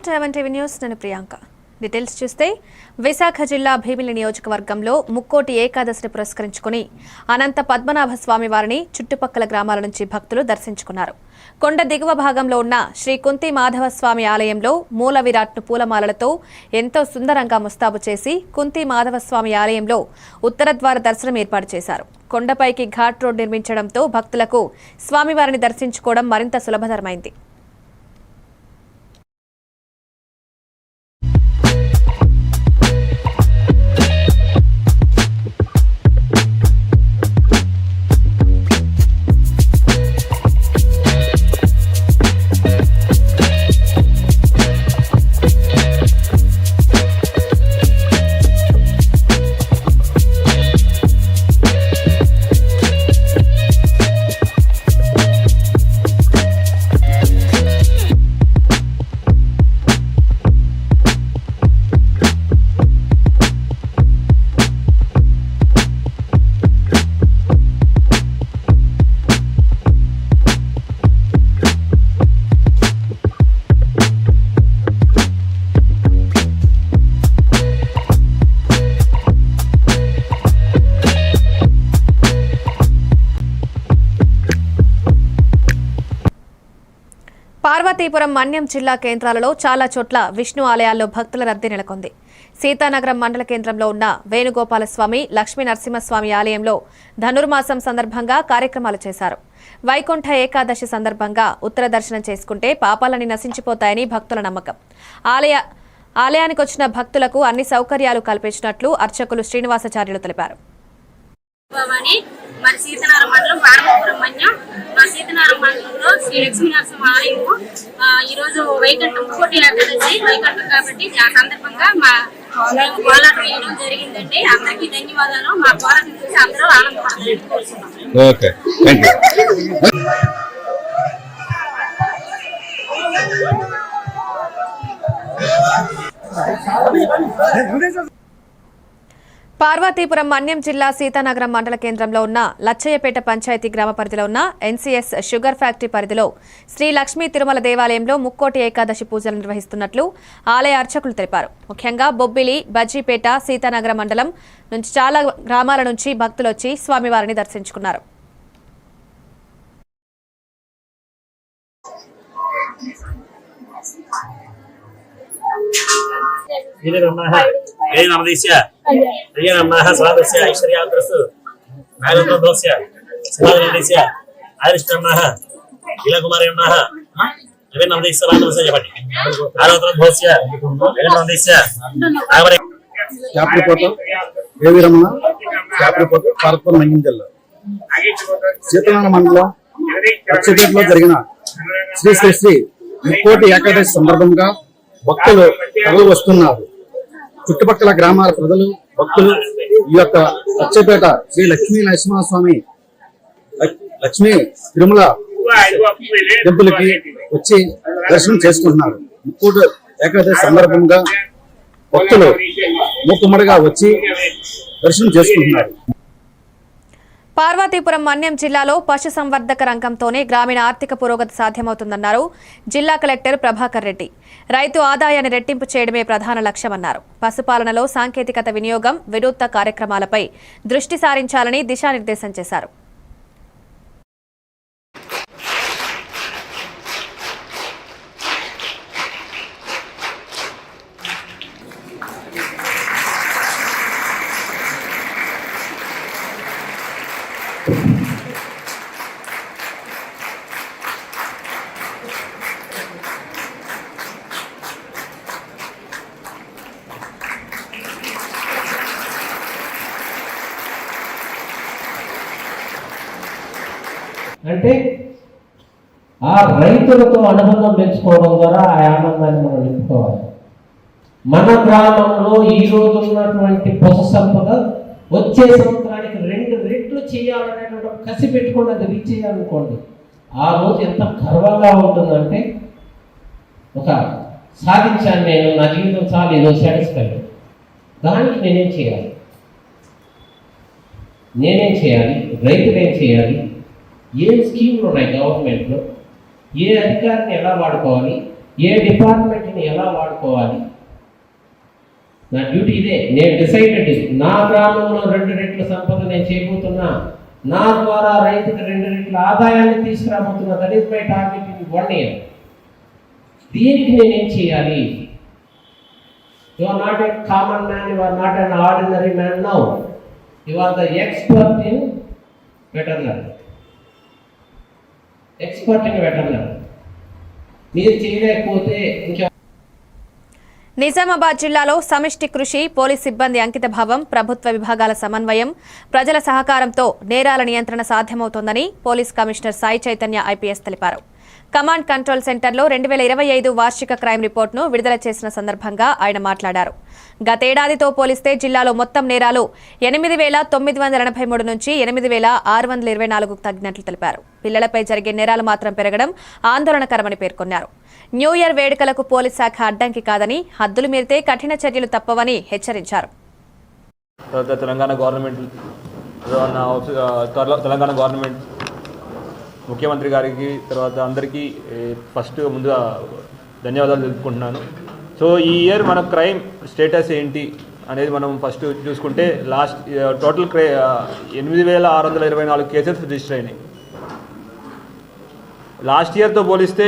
Welcome to even TV news. నేను Priyanka. Details చూస్తే విశాఖ జిల్లా భీమిలి నియోజకవర్గంలో ముక్కోటి ఏకాదశిని పురస్కరించుకుని అనంత పద్మనాభ స్వామి వారిని చుట్టుపక్కల గ్రామాల నుంచి భక్తులు దర్శించుకున్నారు. కొండ దిగువ భాగంలో ఉన్న శ్రీ కుంతి మాధవ స్వామి ఆలయంలో మూల విరాట్ను పూలమాలలతో ఎంతో సుందరంగా ముస్తాబు చేసి కుంతి మాధవ స్వామి ఆలయంలో ఉత్తర ద్వార దర్శనం ఏర్పాటు చేశారు. కొండపైకి ఘాట్ రోడ్ నిర్మించడంతో భక్తులకు స్వామివారిని దర్శించుకోవడం మరింత సులభతరమైంది. పార్వతీపురం మన్యం జిల్లా కేంద్రాలలో చాలా చోట్ల విష్ణు ఆలయాల్లో భక్తుల రద్దీ నెలకొంది. సీతానగరం మండల కేంద్రంలో ఉన్న వేణుగోపాలస్వామి, లక్ష్మీ నరసింహస్వామి ఆలయంలో ధనుర్మాసం సందర్భంగా కార్యక్రమాలు చేశారు. వైకుంఠ ఏకాదశి సందర్భంగా ఉత్తర దర్శనం చేసుకుంటే పాపాలని నశించిపోతాయని భక్తుల నమ్మకం. ఆలయానికి వచ్చిన భక్తులకు అన్ని సౌకర్యాలు కల్పించినట్లు అర్చకులు శ్రీనివాసాచార్యులు తెలిపారు. మరి సీతానగరం మండలం పార్వతీపురం మన్యం మా సీతానగరం మండలంలో శ్రీ లక్ష్మీ నరసింహ ఆలయము ఈరోజు వైకుంఠం ముక్కోటి ఏకాదశి వైకుంఠం కాబట్టి ఆ సందర్భంగా మా కోలాటం వేయడం జరిగిందండి. అందరికీ ధన్యవాదాలు. మా కోలాటం చూసి అందరూ ఆనందపడాలని కోరుతున్నాం. పార్వతీపురం మన్యం జిల్లా సీతానగరం మండల కేంద్రంలో ఉన్న లచ్చయ్యపేట పంచాయతీ గ్రామ పరిధిలో ఉన్న ఎన్సీఎస్ షుగర్ ఫ్యాక్టరీ పరిధిలో శ్రీ లక్ష్మీ తిరుమల దేవాలయంలో ముక్కోటి ఏకాదశి పూజలు నిర్వహిస్తున్నట్లు ఆలయ అర్చకులు తెలిపారు. ముఖ్యంగా బొబ్బిలి, బజ్జీపేట, సీతానగరం మండలం నుంచి చాలా గ్రామాల నుంచి భక్తులు వచ్చి స్వామివారిని దర్శించుకున్నారు. సీతానగరం మండలం లచ్చయ్యపేటలో జరిగిన శ్రీ శ్రీ శ్రీ ముక్కోటి ఏకాదశి సందర్భంగా భక్తులు తరలి వస్తున్నారు. చుట్టుపక్కల గ్రామాల ప్రజలు, భక్తులు ఈ యొక్క లచ్చయ్యపేట శ్రీ లక్ష్మీ నరసింహస్వామి లక్ష్మీ తిరుమల టెంపుల్ కి వచ్చి దర్శనం చేసుకుంటున్నారు. ముక్కోటి ఏకాదశి సందర్భంగా భక్తులు మూకుమ్మడిగా వచ్చి దర్శనం చేసుకుంటున్నారు. పార్వతీపురం మన్యం జిల్లాలో పశు సంవర్ధక రంగంతోనే గ్రామీణ ఆర్థిక పురోగతి సాధ్యమవుతుందన్నారు జిల్లా కలెక్టర్ ప్రభాకర్ రెడ్డి. రైతు ఆదాయాన్ని రెట్టింపు చేయడమే ప్రధాన లక్ష్యమన్నారు. పశుపాలనలో సాంకేతికత వినియోగం, వినూత్న కార్యక్రమాలపై దృష్టి సారించాలని దిశానిర్దేశం చేశారు. అంటే ఆ రైతులతో అనుబంధం పెంచుకోవడం ద్వారా ఆ ఆనందాన్ని మనం నింపుకోవాలి. మన గ్రామంలో ఈ రోజు ఉన్నటువంటి పశు సంపద వచ్చే సంవత్సరానికి 2 రెట్లు చేయాలనేటువంటి కసి పెట్టుకోండి, అది రీచ్ చేయాలనుకోండి. ఆ రోజు ఎంత గర్వంగా ఉంటుందంటే ఒక సాధించాను నేను, నా జీవితం చాలా ఈరోజు సాటిస్ఫైడ్. దానికి నేనేం చేయాలి, రైతులు ఏం చేయాలి, ఏ స్కీమ్లు ఉన్నాయి గవర్నమెంట్లో, ఏ అధికారిని ఎలా వాడుకోవాలి, ఏ డిపార్ట్మెంట్ని సంపత్తిని ఎలా వాడుకోవాలి, నా డ్యూటీ ఇదే. నేను డిసైడెడ్, నా గ్రామంలో 2 రెట్ల సంపద నేను చేయబోతున్నా, నా ద్వారా రైతుకు 2 రెట్ల ఆదాయాన్ని తీసుకురాబోతున్నా. That is my target in 1 year. దీనికి నేనేం చేయాలి? You are not a common man, you are not an ordinary man now. You are the expert in veterinary. మీరు చేయలేకపోతే ఇంకా. నిజామాబాద్ జిల్లాలో సమిష్టి కృషి, పోలీస్ సిబ్బంది అంకితభావం, ప్రభుత్వ విభాగాల సమన్వయం, ప్రజల సహకారంతో నేరాల నియంత్రణ సాధ్యమవుతోందని police commissioner Sai Chaitanya IPS తెలిపారు. కమాండ్ కంట్రోల్ సెంటర్లో 2025 వార్షిక క్రైమ్ రిపోర్టును విడుదల చేసిన సందర్భంగా ఆయన మాట్లాడారు. గతేడాదితో పోలిస్తే జిల్లాలో మొత్తం నేరాలు 8,983 నుంచి 8,624కు తగ్గినట్లు తెలిపారు. పిల్లలపై జరిగే నేరాలు మాత్రం పెరగడం ఆందోళనకరమని పేర్కొన్నారు. న్యూ ఇయర్ వేడుకలకు పోలీస్ శాఖ అడ్డంకి కాదని, హద్దులు మీరితే కఠిన చర్యలు తప్పవని హెచ్చరించారు. తెలంగాణ గవర్నమెంట్ ముఖ్యమంత్రి గారికి, తర్వాత అందరికీ ఫస్ట్ ముందుగా ధన్యవాదాలు తెలుపుకుంటున్నాను. సో ఈ ఇయర్ మన క్రైమ్ స్టేటస్ ఏంటి అనేది మనం ఫస్ట్ చూసుకుంటే, టోటల్ 8,624 కేసెస్ రిజిస్టర్ అయినాయి. లాస్ట్ ఇయర్తో పోలిస్తే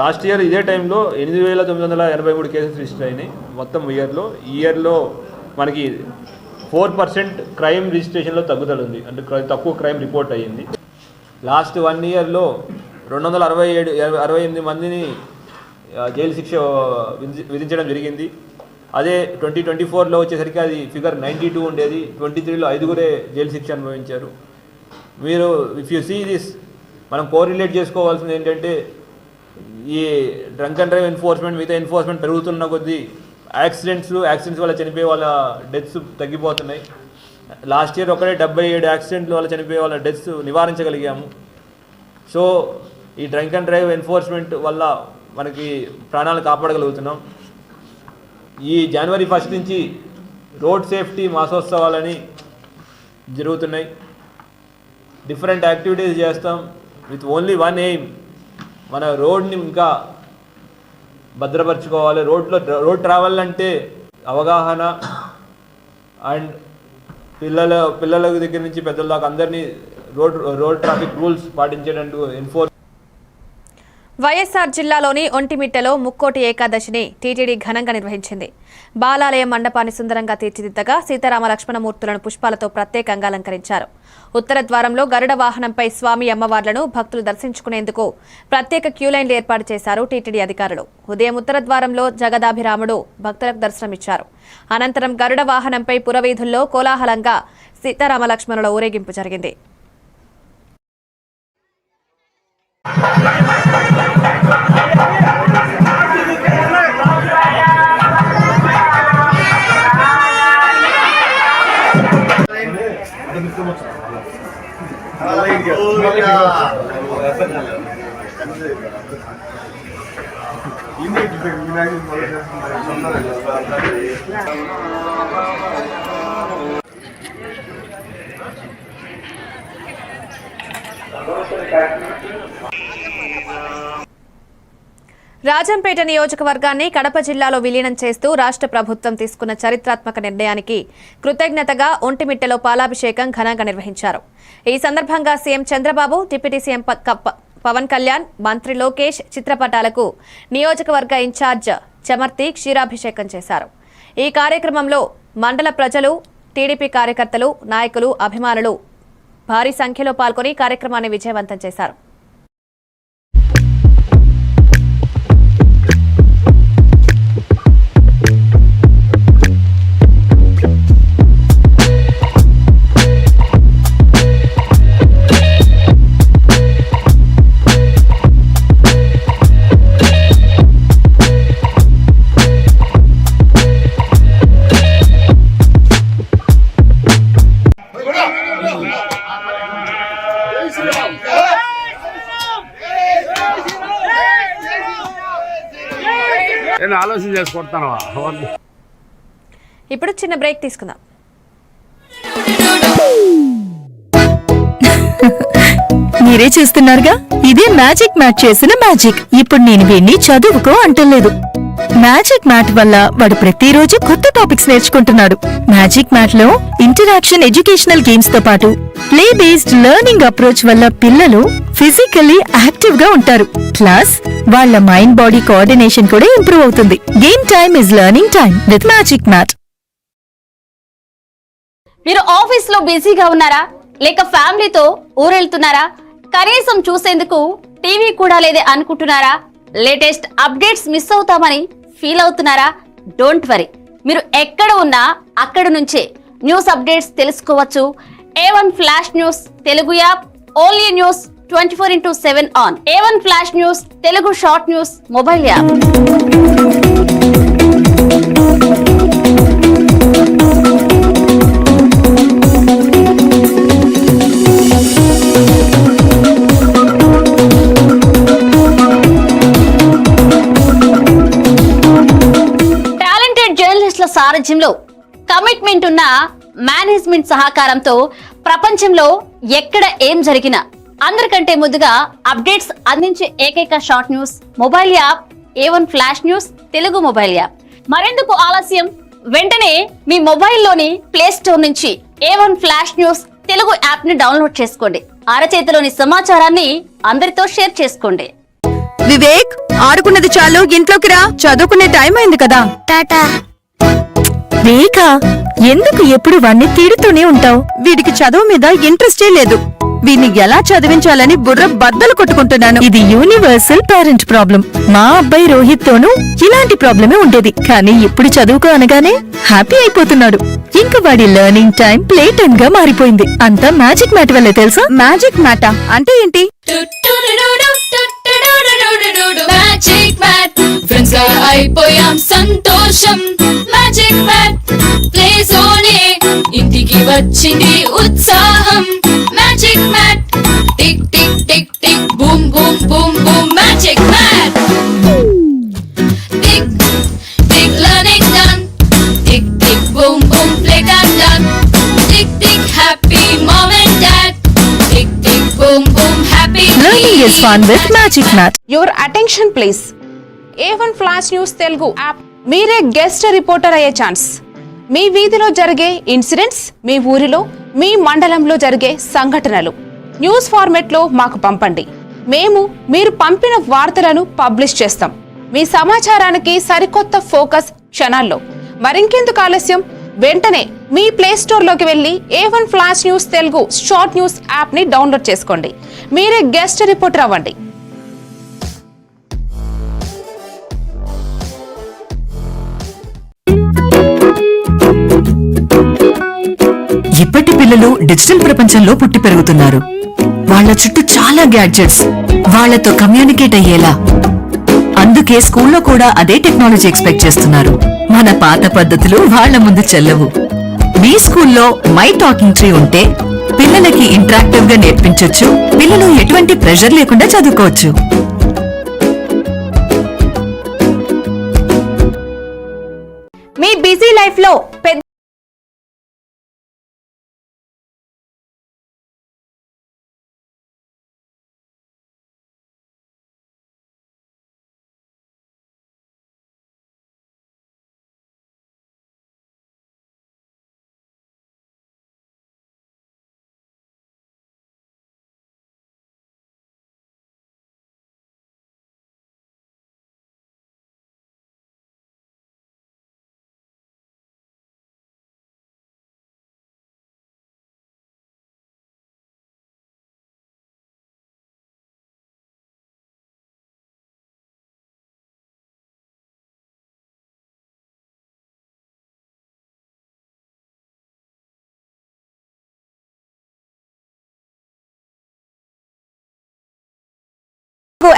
లాస్ట్ ఇయర్ ఇదే టైంలో 8,983 కేసెస్ రిజిస్టర్ అయినాయి మొత్తం ఇయర్లో. ఈ ఇయర్లో మనకి 4% క్రైమ్ రిజిస్ట్రేషన్లో తగ్గుదల ఉంది, అంటే తక్కువ క్రైమ్ రిపోర్ట్ అయ్యింది. లాస్ట్ 1 yearలో 268 మందిని జైలు శిక్ష విధించడం జరిగింది. అదే 2024లో వచ్చేసరికి అది ఫిగర్ 92 ఉండేది. 23లో 5 జైలు శిక్ష అనుభవించారు. మీరు ఇఫ్ యూ సీ దిస్, మనం కోరిలేట్ చేసుకోవాల్సింది ఏంటంటే, ఈ డ్రంక్ అండ్ డ్రైవ్ ఎన్ఫోర్స్మెంట్, మిగతా ఎన్ఫోర్స్మెంట్ పెరుగుతున్న కొద్దీ యాక్సిడెంట్స్ వల్ల చనిపోయే వాళ్ళ డెత్స్ తగ్గిపోతున్నాయి. లాస్ట్ ఇయర్ ఒకటే 77 యాక్సిడెంట్ల వల్ల చనిపోయే వాళ్ళ డెత్స్ నివారించగలిగాము. సో ఈ డ్రంక్ అండ్ డ్రైవ్ ఎన్ఫోర్స్మెంట్ వల్ల మనకి ప్రాణాలు కాపాడగలుగుతున్నాం. ఈ January 1 నుంచి రోడ్ సేఫ్టీ మాసోత్సవాలని జరుగుతున్నాయి. డిఫరెంట్ యాక్టివిటీస్ చేస్తాం విత్ ఓన్లీ వన్ ఎయిమ్, మన రోడ్ని ఇంకా భద్రపరచుకోవాలి. రోడ్ ట్రావెల్ అంటే అవగాహన అండ్ పిల్లల దగ్గర నుంచి పెద్దల దాకా అందరినీ రోడ్ ట్రాఫిక్ రూల్స్ పాటించేటట్టు ఎన్ఫోర్స్. వైఎస్ఆర్ జిల్లాలోని ఒంటిమిట్టలో ముక్కోటి ఏకాదశిని టీటీడీ ఘనంగా నిర్వహించింది. బాలాలయ మండపాన్ని సుందరంగా తీర్చిదిద్దగా సీతారామ లక్ష్మణమూర్తులను పుష్పాలతో ప్రత్యేకంగా అలంకరించారు. ఉత్తర ద్వారంలో గరుడ వాహనంపై స్వామి అమ్మవార్లను భక్తులు దర్శించుకునేందుకు ప్రత్యేక క్యూలైన్లు ఏర్పాటు చేశారు టీటీడీ అధికారులు. ఉదయం ఉత్తర ద్వారంలో జగదాభిరాముడు భక్తులకు దర్శనమిచ్చారు. అనంతరం గరుడ వాహనంపై పురవీధుల్లో కోలాహలంగా సీతారామ లక్ష్మణుల ఊరేగింపు జరిగింది. రాజంపేట నియోజకవర్గాన్ని కడప జిల్లాలో విలీనం చేస్తూ రాష్ట్ర ప్రభుత్వం తీసుకున్న చరిత్రాత్మక నిర్ణయానికి కృతజ్ఞతగా ఒంటిమిట్టలో పాలాభిషేకం ఘనంగా నిర్వహించారు. ఈ సందర్భంగా CM Chandrababu, deputy CM Pawan Kalyan, మంత్రి లోకేష్ చిత్రపటాలకు నియోజకవర్గ ఇన్ఛార్జ్ చమర్తి క్షీరాభిషేకం చేశారు. ఈ కార్యక్రమంలో మండల ప్రజలు, టీడీపీ కార్యకర్తలు, నాయకులు, అభిమానులు భారీ సంఖ్యలో పాల్గొని కార్యక్రమాన్ని విజయవంతం చేశారు. ఆలోచన చేసుకుంటాను. ఇప్పుడు చిన్న బ్రేక్ తీసుకుందాం. మీరే చూస్తున్నారుగా, ఇదే మ్యాజిక్ మ్యాచ్ చేసిన మ్యాజిక్. ఇప్పుడు నేను వీడిని చదువుకో అంటలేదు, మ్యాజిక్ మ్యాట్ వల్ల వాడు ప్రతిరోజు కొత్త టాపిక్స్ నేర్చుకుంటున్నాడు. మ్యాజిక్ మ్యాట్ లో ఇంటరాక్షన్ ఎడ్యుకేషనల్ గేమ్స్ తో పాటు ప్లే బేస్డ్ లెర్నింగ్ అప్రోచ్ వల్ల పిల్లలు ఫిజికల్లీ యాక్టివ్ గా ఉంటారు. ప్లస్ వాళ్ళ మైండ్ బాడీ కోఆర్డినేషన్ కూడా ఇంప్రూవ్ అవుతుంది. Game time is learning time with magic mat. మీరు ఆఫీస్ లో బిజీగా ఉన్నారా, లేక ఫ్యామిలీతో ఊరెళ్తున్నారా, కనీసం చూసేందుకు టీవీ కూడా లేదే అనుకుంటున్నారా, లేటెస్ట్ అప్డేట్స్ మిస్ అవుతామని ఫీల్ అవుతున్నారా? డోంట్ వరీ, మీరు ఎక్కడ ఉన్నా అక్కడ నుంచే న్యూస్ అప్డేట్స్ తెలుసుకోవచ్చు. A1 flash news Telugu app, only news 24/7 on. A1 flash news Telugu short news mobile app. సారథ్యంలో కమిట్మెంట్ ఉన్న మేనేజ్మెంట్ సహకారంతో ప్రపంచంలో ఎక్కడ ఏం జరిగినా అందరికంటే ముందుగా అప్డేట్స్ అందించే ఏకైక short news mobile app A1 flash news Telugu mobile app. మరెందుకు ఆలస్యం, వెంటనే మీ మొబైల్లోని ప్లే స్టోర్ నుంచి A1 flash news Telugu app ని డౌన్లోడ్ చేసుకోండి. అరచేతిలోని సమాచారాన్ని అందరితో షేర్ చేసుకోండి. వివేక్, ఆడుకున్నది చాలు, ఇంట్లోకి రా, చదువుకునే టైం అయింది కదా. టాటా. వేగా, ఎందుకు ఎప్పుడు వాణ్ణి తిడుతూనే ఉంటావు? వీడికి చదువు మీద ఇంట్రెస్టే లేదు. వీడిని ఎలా చదివించాలని బుర్ర బద్దలు కొట్టుకుంటున్నాను. ఇది యూనివర్సల్ పేరెంట్ ప్రాబ్లం. మా అబ్బాయి రోహిత్ తోనూ ఇలాంటి ప్రాబ్లమే ఉండేది, కానీ ఇప్పుడు చదువుకో అనగానే హ్యాపీ అయిపోతున్నాడు. ఇంకా వాడి లెర్నింగ్ టైం ప్లే టైం గా మారిపోయింది. అంతా మ్యాజిక్ మ్యాట్ వల్లే తెలుసా? మ్యాజిక్ మ్యాటా అంటే ఏంటి? మ్యాజిక్ మ్యాట్ ఫ్రెండ్స్ గా అయిపోయాం సంతోషం. మ్యాజిక్ మ్యాట్ ప్లేస్ లోనే ఇంటికి వచ్చింది ఉత్సాహం. Magic mat tick tick tick tick boom boom boom boom. Magic mat tick tick learning done. Tick tick boom boom play time done. Tick tick happy mom and dad. Tick tick boom boom happy. Learning is fun with Magic Mat. Your attention please. A1 flash news Telugu app. మీరే guest reporter అయ్యే chance. మీ వీధిలో జరిగే incidents, మీ ఊరిలో, మీ మండలంలో జరిగే సంఘటనలు news format లో మాకు పంపండి. మేము మీరు పంపిన వార్తలను పబ్లిష్ చేస్తాం. మీ సమాచారానికి సరికొత్త ఫోకస్ క్షణాల్లో. మరింకెందుకు ఆలస్యం, వెంటనే మీ ప్లే స్టోర్ లోకి వెళ్లి A1 flash news Telugu short news app ని డౌన్లోడ్ చేసుకోండి. మీరే గెస్ట్ రిపోర్టర్ అవ్వండి. ఇప్పటి పిల్లలు డిజిటల్ ప్రపంచంలో పుట్టి పెరుగుతున్నారు. వాళ్ళ చుట్టూ చాలా గ్యాడ్జెట్స్, వాళ్లతో కమ్యూనికేట్ అయ్యేలా. అందుకే స్కూల్లో కూడా అదే టెక్నాలజీ ఎక్స్పెక్ట్ చేస్తున్నారు. మన పాత పద్ధతులు వాళ్ల ముందు చెల్లవు. మీ స్కూల్లో మై టాకింగ్ ట్రీ ఉంటే పిల్లలకి ఇంటరాక్టివ్ గా నేర్పించొచ్చు. పిల్లలు ఎటువంటి ప్రెషర్ లేకుండా చదువుకోవచ్చు. మీ బిజీ లైఫ్ లో పెద్ద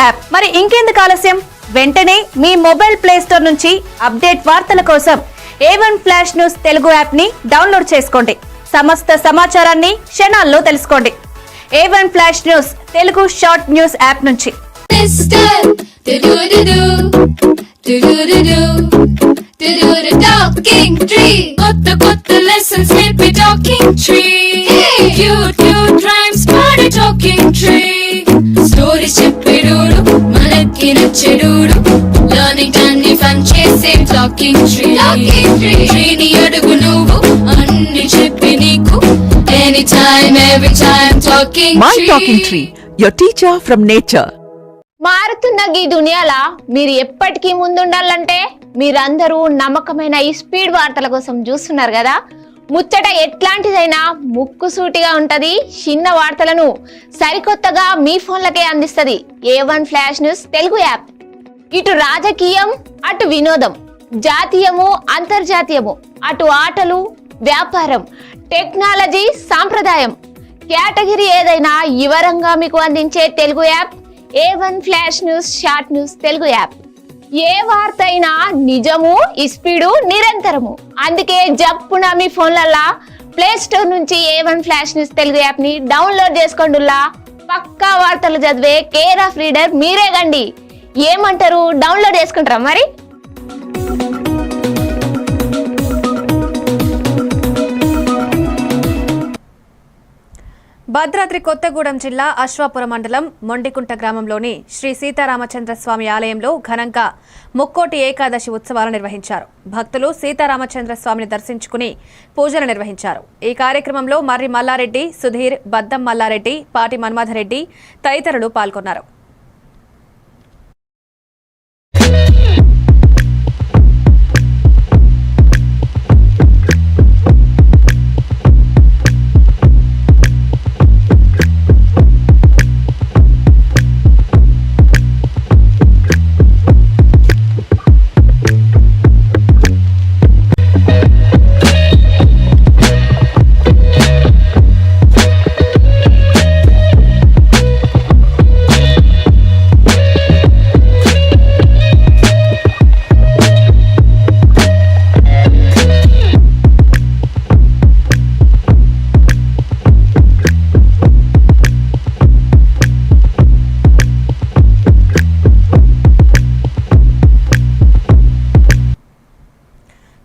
యాప్. మరి ఇంకెందుకు ఆలస్యం, వెంటనే మీ మొబైల్ ప్లే స్టోర్ నుంచి అప్డేట్ వార్తల కోసం A1 flash news Telugu app ని డౌన్లోడ్ చేసుకోండి. సమస్త సమాచారాన్ని క్షణాల్లో తెలుసుకోండి. A1 flash news Telugu short news app నుంచి. టాకింగ్ ట్రీ కొత్త కొత్త లెసన్స్ నేర్పే talking tree. Cute cute rhymes పాడే టాకింగ్ ట్రీ. స్టోరీస్ చెప్పేడోడు మనకి నచ్చేడోడు. లర్నింగ్ అన్ని పనిచేసే టాకింగ్ ట్రీ నీ అడుగు నువ్వు అన్ని చెప్పి నీకు any time every time talking tree your teacher from nature. మారుతున్న ఈ దునియాలా మీరు ఎప్పటికీ ముందుండాలంటే మీరందరూ నమ్మకమైన ఈ స్పీడ్ వార్తల కోసం చూస్తున్నారు కదా. ముచ్చట ఎట్లాంటిదైనా ముక్కుసూటిగా ఉంటది. చిన్న వార్తలను సరికొత్తగా మీ ఫోన్లకే అందిస్తది A1 flash news Telugu app. ఇటు రాజకీయం, అటు వినోదం, జాతీయము, అంతర్జాతీయము, అటు ఆటలు, వ్యాపారం, టెక్నాలజీ, సాంప్రదాయం, కేటగిరీ ఏదైనా వివరంగా మీకు అందించే Telugu app A1 flash news short news Telugu app. ఏ వార్త అయినా నిజము, స్పీడు, నిరంతరము. అందుకే జప్పున మీ ఫోన్లల్లా ప్లే స్టోర్ నుంచి A1 flash news Telugu app ని డౌన్లోడ్ చేసుకోండుల్లా. పక్కా వార్తలు చదివే కేర్ ఆఫ్ రీడర్ మీరే గండి. ఏమంటారు, డౌన్లోడ్ చేసుకుంటారా మరి? భద్రాద్రి కొత్తగూడెం జిల్లా అశ్వాపురం మండలం మొండికుంట గ్రామంలోని శ్రీ సీతారామచంద్ర స్వామి ఆలయంలో ఘనంగా ముక్కోటి ఏకాదశి ఉత్సవాలు నిర్వహించారు. భక్తులు సీతారామచంద్ర స్వామిని దర్శించుకుని పూజలు నిర్వహించారు. ఈ కార్యక్రమంలో మర్రి మల్లారెడ్డి, సుధీర్, బద్దం మల్లారెడ్డి, పాటి మన్మథరెడ్డి తదితరులు పాల్గొన్నారు.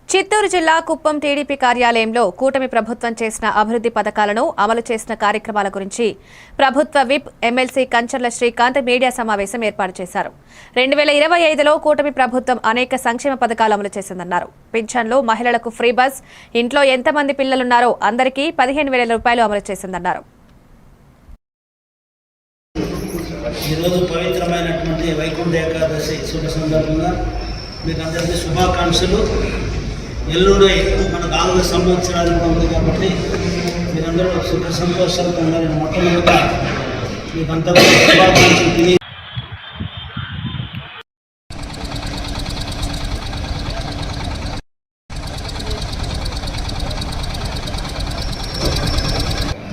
చిత్తూరు జిల్లా కుప్పం టీడీపీ కార్యాలయంలో కూటమి ప్రభుత్వం చేసిన అభివృద్ధి పథకాలను అమలు చేసిన కార్యక్రమాల గురించి ప్రభుత్వ whip MLC Kancharla Srikanth media సమావేశం ఏర్పాటు చేశారు. 2025లో కూటమి ప్రభుత్వం అనేక సంక్షేమ పథకాలు అమలు చేసిందన్నారు. పింఛన్లు, మహిళలకు ఫ్రీ బస్, ఇంట్లో ఎంతమంది పిల్లలున్నారో అందరికీ 15,000 రూపాయలు అమలు చేసిందన్నారు. ఈరోజు పవిత్రమైనటువంటి వైకుంఠ ఏకాదశి శుభ సందర్భంగా మీకు అందరికీ శుభాకాంక్షలు. ఎల్లుడే మనకు 4 సంవత్సరాలు ఉంది కాబట్టి మీరందరూ సుఖ సంతోషాలతో ఉండాలని మొట్టమొదటిగా మీకు అంతా శుభాకాంక్షలు తిని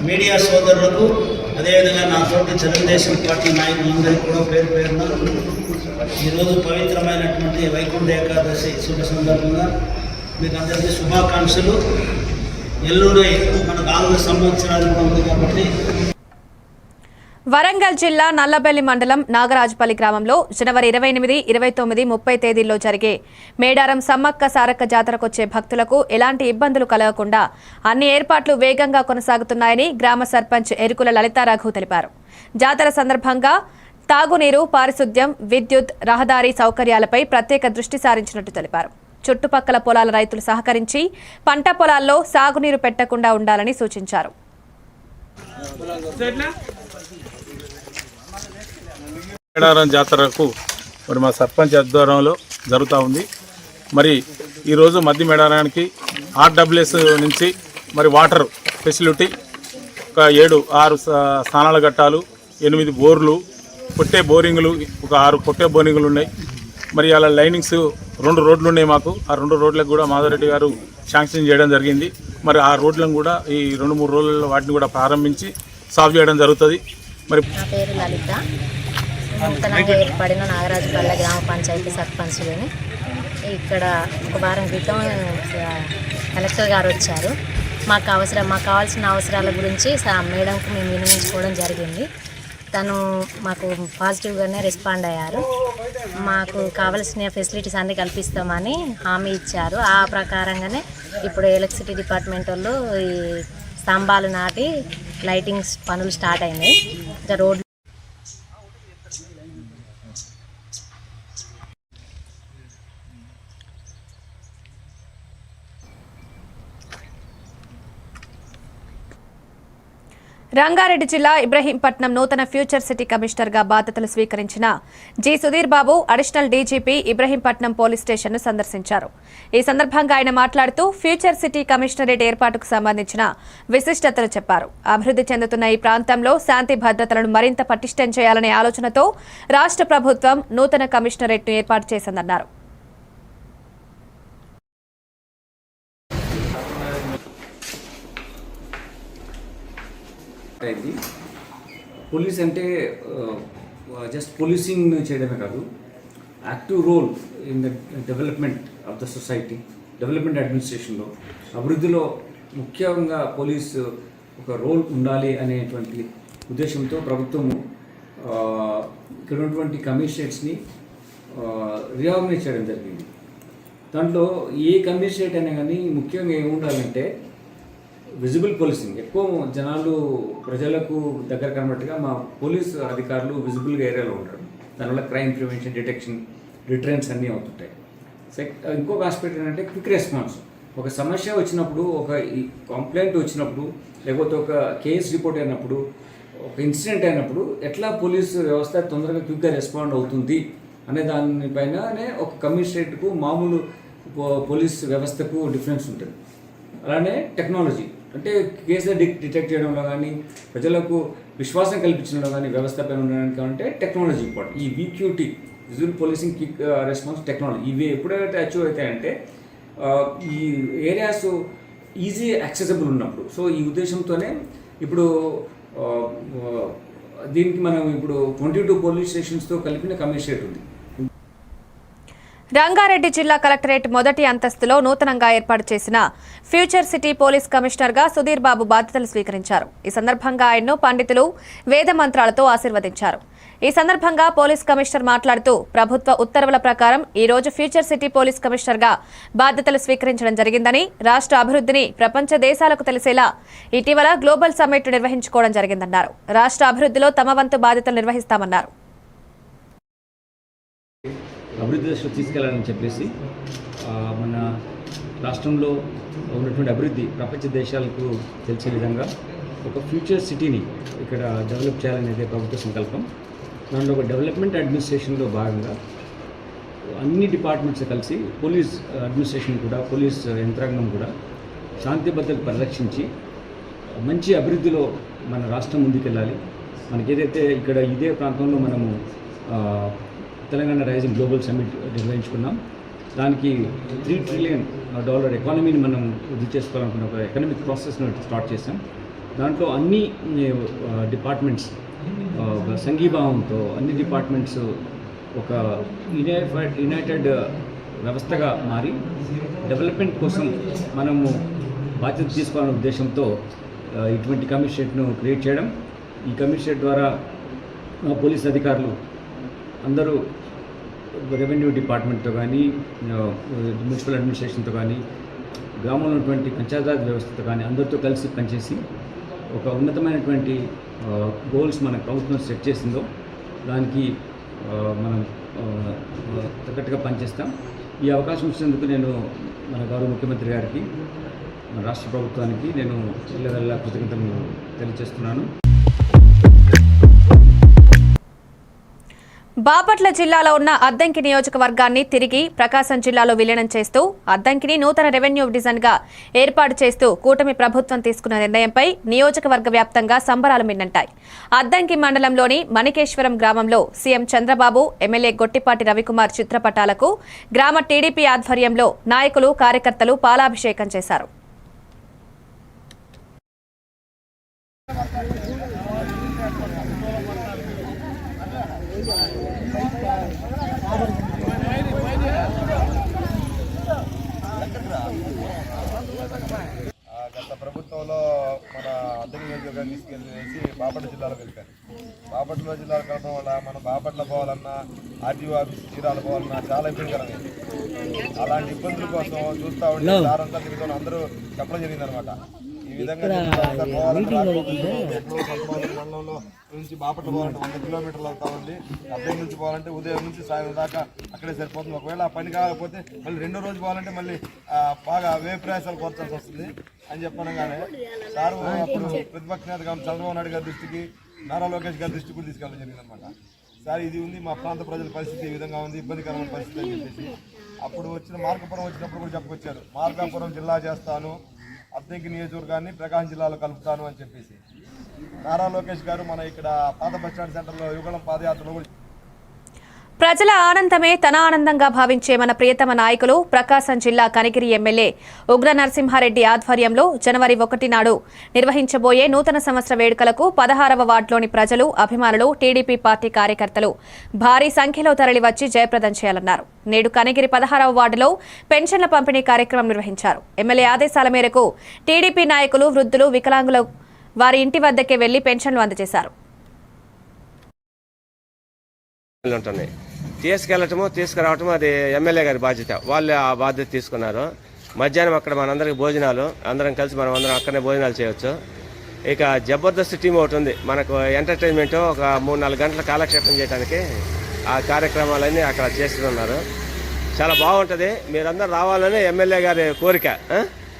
మీడియా సోదరులకు, అదేవిధంగా నా తోటి తెలుగుదేశం పార్టీ నాయకులందరికీ కూడా పేరు పేరున ఈరోజు పవిత్రమైనటువంటి వైకుంఠ ఏకాదశి శుభ సందర్భంగా మీకు అందరికీ శుభాకాంక్షలు. ఎల్లుడే మనకు 4 సంవత్సరాలు ఉంది కాబట్టి. వరంగల్ జిల్లా నల్లబెల్లి మండలం నాగరాజుపల్లి గ్రామంలో జనవరి 28, 29, 30 తేదీల్లో జరిగే మేడారం సమ్మక్క సారక్క జాతరకొచ్చే భక్తులకు ఎలాంటి ఇబ్బందులు కలగకుండా అన్ని ఏర్పాట్లు వేగంగా కొనసాగుతున్నాయని గ్రామ సర్పంచ్ ఎరుకుల లలితారాఘు తెలిపారు. జాతర సందర్భంగా తాగునీరు, పారిశుద్ధ్యం, విద్యుత్, రహదారి సౌకర్యాలపై ప్రత్యేక దృష్టి సారించినట్టు తెలిపారు. చుట్టుపక్కల పొలాల రైతులు సహకరించి పంట పొలాల్లో సాగునీరు పెట్టకుండా ఉండాలని సూచించారు. మేడారం జాతరకు మరి మా సర్పంచ్ ఆధ్వర్యంలో జరుగుతూ ఉంది. మరి ఈరోజు మధ్య మేడారానికి RWS నుంచి మరి వాటర్ ఫెసిలిటీ ఒక 7-6 స్నానాల ఘట్టాలు, 8 బోర్లు, కొట్టే బోరింగులు, ఒక 6 కొట్టే బోరింగులు ఉన్నాయి. మరి అలా లైనింగ్స్ 2 రోడ్లు ఉన్నాయి మాకు. ఆ 2 రోడ్లకు కూడా మాధవరెడ్డి గారు శాంక్షన్ చేయడం జరిగింది. మరి ఆ రోడ్లను కూడా ఈ 2-3 రోజుల్లో వాటిని కూడా ప్రారంభించి సాల్వ్ చేయడం జరుగుతుంది. మరి నా పేరు లలిత, నూతనంగా ఏర్పడిన నాగరాజుపల్లె గ్రామ పంచాయతీ సర్పంచ్ని. ఇక్కడ ఒక వారం క్రితం కలెక్టర్ గారు వచ్చారు. మాకు కావాల్సిన అవసరాల గురించి మేడంకు మేము వినియోగించుకోవడం జరిగింది. తను మాకు పాజిటివ్గానే రెస్పాండ్ అయ్యారు. మాకు కావాల్సిన ఫెసిలిటీస్ అన్నీ కల్పిస్తామని హామీ ఇచ్చారు. ఆ ప్రకారంగానే ఇప్పుడు ఎలక్ట్రిసిటీ డిపార్ట్మెంట్ వాళ్ళు ఈ స్తంభాలు నాటి లైటింగ్స్ పనులు స్టార్ట్ అయినాయి. ఇంకా రోడ్లు రంగారెడ్డి జిల్లా ఇబ్రహీంపట్నం నూతన ఫ్యూచర్ సిటీ కమిషనర్ గా బాధ్యతలు స్వీకరించిన G Sudheer Babu additional DGP Ibrahimpatnam police station ను సందర్శించారు. ఈ సందర్భంగా ఆయన మాట్లాడుతూ ఫ్యూచర్ సిటీ కమిషనరేట్ ఏర్పాటుకు సంబంధించిన విశిష్టతలు చెప్పారు. అభివృద్ధి చెందుతున్న ఈ ప్రాంతంలో శాంతి భద్రతలను మరింత పటిష్టం చేయాలనే ఆలోచనతో రాష్ట్ర ప్రభుత్వం నూతన కమిషనరేట్ ను ఏర్పాటు చేసిందన్నారు. పోలీస్ అంటే జస్ట్ పోలీసింగ్ చేయడమే కాదు, active role in the development of the society, development అడ్మినిస్ట్రేషన్లో అభివృద్ధిలో ముఖ్యంగా పోలీస్ ఒక రోల్ ఉండాలి అనేటువంటి ఉద్దేశంతో ప్రభుత్వము ఇక్కడ ఉన్నటువంటి కమిషనరేట్స్ని రీఆర్గనైజ్ చేయడం జరిగింది. దాంట్లో ఏ కమిషనరేట్ అయినా కానీ ముఖ్యంగా ఏమి ఉండాలంటే విజిబుల్ పోలీసింగ్. ఎక్కువ జనాలు ప్రజలకు దగ్గర కనబట్టుగా మా పోలీస్ అధికారులు విజిబుల్గా ఏరియాలో ఉంటారు. దానివల్ల క్రైమ్ ప్రివెన్షన్, డిటెక్షన్, రిటర్న్స్ అన్నీ అవుతుంటాయి. ఇంకొక ఆస్పెక్ట్ ఏంటంటే క్విక్ రెస్పాన్స్. ఒక సమస్య వచ్చినప్పుడు, ఒక కంప్లైంట్ వచ్చినప్పుడు, లేకపోతే ఒక కేసు రిపోర్ట్ అయినప్పుడు, ఒక ఇన్సిడెంట్ అయినప్పుడు ఎట్లా పోలీసు వ్యవస్థ తొందరగా క్విక్గా రెస్పాండ్ అవుతుంది అనే దానిపైననే ఒక కమిషనరేట్కు మామూలు పోలీస్ వ్యవస్థకు డిఫరెన్స్ ఉంటుంది. అలానే టెక్నాలజీ అంటే కేసులు డిటెక్ట్ చేయడంలో కానీ, ప్రజలకు విశ్వాసం కల్పించడంలో కానీ, వ్యవస్థ పైన ఉండడానికి అంటే టెక్నాలజీ ఇంపార్టెంట్. ఈ విక్యూటీ, visual policing, quick response, technology ఇవి ఎప్పుడైతే అచీవ్ అవుతాయంటే ఈ ఏరియాస్ ఈజీ యాక్సెసిబుల్ ఉన్నప్పుడు. సో ఈ ఉద్దేశంతోనే ఇప్పుడు దీనికి మనం ఇప్పుడు 22 పోలీస్ స్టేషన్స్తో కలిపిన కమిషనరేట్ ఉంది. రంగారెడ్డి జిల్లా కలెక్టరేట్ మొదటి అంతస్తులో నూతనంగా ఏర్పాటు చేసిన ఫ్యూచర్ సిటీ పోలీస్ కమిషనర్ గా సుధీర్ బాబు బాధ్యతలు స్వీకరించారు. ఈ సందర్భంగా ఆయన్ను పండితులు వేద మంత్రాలతో ఆశీర్వదించారు. ఈ సందర్భంగా పోలీస్ కమిషనర్ మాట్లాడుతూ ప్రభుత్వ ఉత్తర్వుల ప్రకారం ఈ రోజు ఫ్యూచర్ సిటీ పోలీస్ కమిషనర్ గా బాధ్యతలు స్వీకరించడం జరిగిందని, రాష్ట్ర అభివృద్ధిని ప్రపంచ దేశాలకు తెలిసేలా ఇటీవల గ్లోబల్ సమ్మిట్ నిర్వహించుకోవడం జరిగిందన్నారు. రాష్ట్ర అభివృద్ధిలో తమ వంతు బాధ్యతలు నిర్వహిస్తామన్నారు. అభివృద్ధి దశలో తీసుకెళ్లాలని చెప్పేసి మన రాష్ట్రంలో ఉన్నటువంటి అభివృద్ధి ప్రపంచ దేశాలకు తెలిసే విధంగా ఒక ఫ్యూచర్ సిటీని ఇక్కడ డెవలప్ చేయాలనేదే ప్రభుత్వ సంకల్పం. దాంట్లో ఒక డెవలప్మెంట్ అడ్మినిస్ట్రేషన్లో భాగంగా అన్ని డిపార్ట్మెంట్స్ కలిసి పోలీస్ అడ్మినిస్ట్రేషన్ కూడా, పోలీస్ యంత్రాంగం కూడా శాంతి భద్రతలు పరిరక్షించి మంచి అభివృద్ధిలో మన రాష్ట్రం ముందుకెళ్ళాలి. మనకి ఏదైతే ఇక్కడ ఇదే ప్రాంతంలో మనము తెలంగాణ రైజింగ్ గ్లోబల్ సమ్మిట్ నిర్వహించుకున్నాం. దానికి $3 ట్రిలియన్ ఎకానమీని మనం వృద్ధి చేసుకోవాలనుకున్న ఒక ఎకనామిక్ ప్రాసెస్ను స్టార్ట్ చేసాం. దాంట్లో అన్ని డిపార్ట్మెంట్స్ సంఘీభావంతో అన్ని డిపార్ట్మెంట్స్ ఒక యునైటెడ్ వ్యవస్థగా మారి డెవలప్మెంట్ కోసం మనము బాధ్యత తీసుకోవాలనే ఉద్దేశంతో ఇటువంటి కమిషనరేట్ను క్రియేట్ చేయడం. ఈ కమిషనరేట్ ద్వారా పోలీస్ అధికారులు అందరూ రెవెన్యూ డిపార్ట్మెంట్తో కానీ, మున్సిపల్ అడ్మినిస్ట్రేషన్తో కానీ, గ్రామంలో ఉన్నటువంటి పంచాయతీరాజ్ వ్యవస్థతో కానీ అందరితో కలిసి పనిచేసి ఒక ఉన్నతమైనటువంటి గోల్స్ మన ప్రభుత్వం సెట్ చేసిందో దానికి మనం తగ్గట్టుగా పనిచేస్తాం. ఈ అవకాశం ఇచ్చినందుకు నేను మన గౌరవ ముఖ్యమంత్రి గారికి, మన రాష్ట్ర ప్రభుత్వానికి నేను ఇళ్ళ కృతజ్ఞతలు తెలియజేస్తున్నాను. బాపట్ల జిల్లాలో ఉన్న అద్దంకి నియోజకవర్గాన్ని తిరిగి ప్రకాశం జిల్లాలో విలీనం చేస్తూ అద్దంకిని నూతన రెవెన్యూ డివిజన్ గా ఏర్పాటు చేస్తూ కూటమి ప్రభుత్వం తీసుకున్న నిర్ణయంపై నియోజకవర్గ వ్యాప్తంగా సంబరాలు మిన్నంటాయి. అద్దంకి మండలంలోని మణికేశ్వరం గ్రామంలో సీఎం చంద్రబాబు, ఎమ్మెల్యే గొట్టిపాటి రవికుమార్ చిత్రపటాలకు గ్రామ టీడీపీ ఆధ్వర్యంలో నాయకులు, కార్యకర్తలు పాలాభిషేకం చేశారు. గత ప్రభుత్వంలో మన అద్దెకి నియోజకవర్గాన్ని తీసుకెళ్ళేసి బాపట్ల జిల్లాలో కలిపారు. బాపట్ల జిల్లాలో కలపడం వల్ల మనం బాపట్ల పోవాలన్నా, ఆర్టీఓ ఆఫీస్ చీరాలు పోవాలన్నా చాలా ఇబ్బందికరమైంది. అలాంటి ఇబ్బందుల కోసం చూస్తూ ఉంటే దారంతా తిరుగుతాం అందరూ చెప్పడం జరిగిందనమాట. ఈ విధంగా మండలంలో నుంచి బాపట్ల పోవాలంటే 100 కిలోమీటర్లు అవుతా ఉంది. అద్దెకి నుంచి పోవాలంటే ఉదయం నుంచి సాయంత్రం దాకా అక్కడే సరిపోతుంది. ఒకవేళ ఆ పని కాకపోతే మళ్ళీ రెండో రోజు పోవాలంటే మళ్ళీ బాగా వ్యయ ప్రయాసాలు కోర్చాల్సి వస్తుంది అని చెప్పనగానే సారు అప్పుడు ప్రతిపక్ష నేత చంద్రబాబు నాయుడు గారి దృష్టికి, నారా లోకేష్ గారి దృష్టికి కూడా తీసుకెళ్ళడం జరిగిందనమాట. సార్ ఇది ఉంది, మా ప్రాంత ప్రజల పరిస్థితి ఈ విధంగా ఉంది, ఇబ్బందికరమైన పరిస్థితి అని చెప్పేసి అప్పుడు మార్కాపురం వచ్చినప్పుడు కూడా చెప్పుకొచ్చారు. మార్కాపురం జిల్లా చేస్తాను, అద్దెంకి నియోజకవర్గాన్ని ప్రకాశం జిల్లాలో కలుపుతాను అని చెప్పేసి నారా లోకేష్ గారు మన ఇక్కడ పాత బస్టాండ్ సెంటర్లో యుగళం పాదయాత్రలో కూడా ప్రజల ఆనందమే తన ఆనందంగా భావించే మన ప్రియతమ నాయకులు ప్రకాశం జిల్లా కనిగిరి ఎమ్మెల్యే ఉగ్ర నరసింహారెడ్డి ఆధ్వర్యంలో జనవరి 1 నాడు నిర్వహించబోయే నూతన సంవత్సర వేడుకలకు 16వ వార్డులోని ప్రజలు, అభిమానులు, టీడీపీ పార్టీ కార్యకర్తలు భారీ సంఖ్యలో తరలివచ్చి జయప్రదం చేయాలన్నారు. నేడు కనిగిరి 16వ వార్డులో పెన్షన్ల పంపిణీ కార్యక్రమం నిర్వహించారు. ఎమ్మెల్యే ఆదేశాల మేరకు టీడీపీ నాయకులు, వృద్ధులు, వికలాంగులు వారి ఇంటి వద్దకే వెళ్లి పెన్షన్లు అందజేశారు. తీసుకెళ్లటము తీసుకురావటము అది ఎమ్మెల్యే గారి బాధ్యత. వాళ్ళు ఆ బాధ్యత తీసుకున్నారు. మధ్యాహ్నం అక్కడ మనందరికి భోజనాలు, అందరం కలిసి మనం అందరం అక్కడనే భోజనాలు చేయవచ్చు. ఇక జబర్దస్త్ టీం ఒకటి ఉంది మనకు, ఎంటర్టైన్మెంట్ ఒక 3-4 గంటల కాలక్షేపం చేయడానికి ఆ కార్యక్రమాలన్నీ అక్కడ చేస్తున్నారు. చాలా బాగుంటుంది. మీరందరూ రావాలని ఎమ్మెల్యే గారి కోరిక.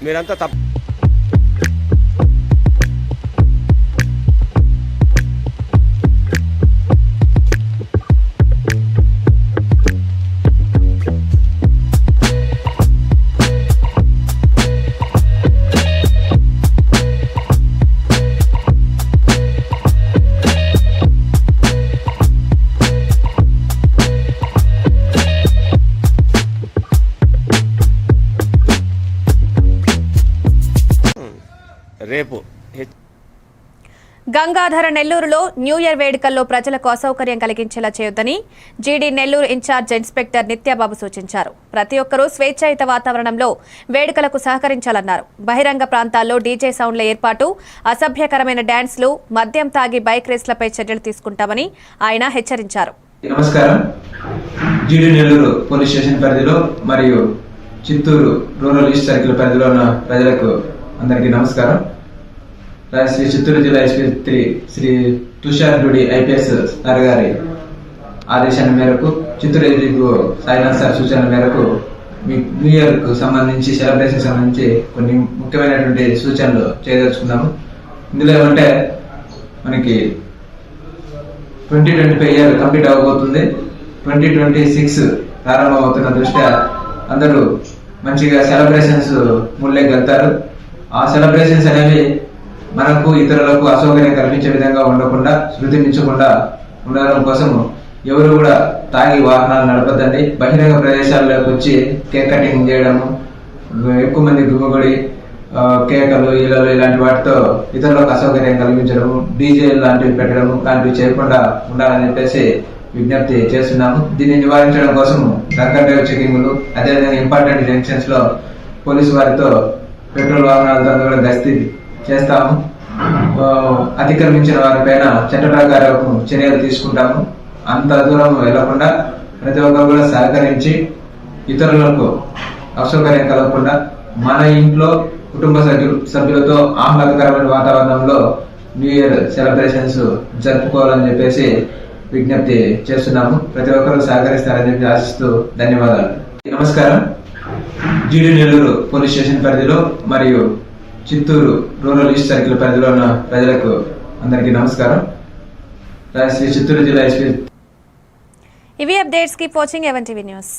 మీరంతా తప్ప రేపు గంగాధర నెల్లూరులో న్యూ ఇయర్ వేడుకల్లో ప్రజలకు అసౌకర్యం కలిగించేలా చేయొద్దని జీడీ నెల్లూరు ఇన్ఛార్జ్ ఇన్స్పెక్టర్ నిత్యాబాబు సూచించారు. ప్రతి ఒక్కరూ స్వేచ్ఛాయుత వాతావరణంలో వేడుకలకు సహకరించాలన్నారు. బహిరంగ ప్రాంతాల్లో డీజే సౌండ్ల ఏర్పాటు, అసభ్యకరమైన డాన్స్లు, మద్యం తాగి బైక్ రేస్లపై చర్యలు తీసుకుంటామని ఆయన హెచ్చరించారు. నమస్కారం. జీడీ నెల్లూరు పోలీస్ స్టేషన్ పరిధిలో మరియు చిత్తూరు రూరల్ ఈస్ట్ సర్కిల్ పరిధిలో ఉన్న ప్రజలకు అందరికీ నమస్కారం. శ్రీ చిత్తూరు జిల్లా SP Shri Tushar Dudi IPS sir గారి ఆదేశాల మేరకు, చిత్తూరు ఎస్పీ సాయినాథ్ సార్ సూచన మేరకు న్యూ ఇయర్ కు సంబంధించి, సెలబ్రేషన్ సంబంధించి కొన్ని ముఖ్యమైనటువంటి సూచనలు చేయదలుచుకున్నాము. ఇందులో ఏమంటే మనకి 2025 ఇయర్ కంప్లీట్ అవ్వబోతుంది. 2026 ప్రారంభం అవుతున్న దృష్ట్యా అందరూ మంచిగా సెలబ్రేషన్స్ మూడ్లోకి వెళ్తారు. ఆ సెలబ్రేషన్స్ అనేవి మనకు, ఇతరులకు అసౌకర్యం కల్పించే విధంగా ఉండకుండా, శృతి మించకుండా ఉండడం కోసం ఎవరు కూడా తాగి వాహనాలు నడపద్దండి. బహిరంగ ప్రదేశాల్లోకి వచ్చి కేక్ కటింగ్ చేయడము, ఎక్కువ మంది గుమ్మగుడి, కేకలు, ఈలలు ఇలాంటి వాటితో ఇతరులకు అసౌకర్యం కలిగించడము, డీజే లాంటివి పెట్టడము లాంటివి చేయకుండా ఉండాలని చెప్పేసి విజ్ఞప్తి చేస్తున్నాము. దీన్ని నివారించడం కోసం డ్రంక్ అండ్ డ్రైవ్ చెకింగ్లు, అదేవిధంగా ఇంపార్టెంట్ జంక్షన్స్ లో పోలీసు వారితో పెట్రోల్ వాహనాలతో కూడా గస్తీ చేస్తాము. అతిక్రమించిన వారిపైన చట్ట ప్రకారం చర్యలు తీసుకుంటాము. అంత దూరం వెళ్లకుండా ప్రతి ఒక్కరు కూడా సహకరించి ఇతరులకు అసౌకర్యం కలగకుండా మన ఇంట్లో కుటుంబ సభ్యులతో ఆహ్లాదకరమైన వాతావరణంలో న్యూ ఇయర్ సెలబ్రేషన్స్ జరుపుకోవాలని చెప్పేసి విజ్ఞప్తి చేస్తున్నాము. ప్రతి ఒక్కరు సహకరిస్తారని చెప్పి ఆశిస్తూ ధన్యవాదాలు. నమస్కారం. జీడీ నెల్లూరు పోలీస్ స్టేషన్ పరిధిలో మరియు చిత్తూరు రూరల్ ఈస్ట్ సర్కిల్ పరిధిలో ఉన్న ప్రజలకు అందరికీ నమస్కారం. శ్రీ చిత్తూరు జిల్లా ఎస్పీ. ఇవి updates. Keep watching 11 TV news.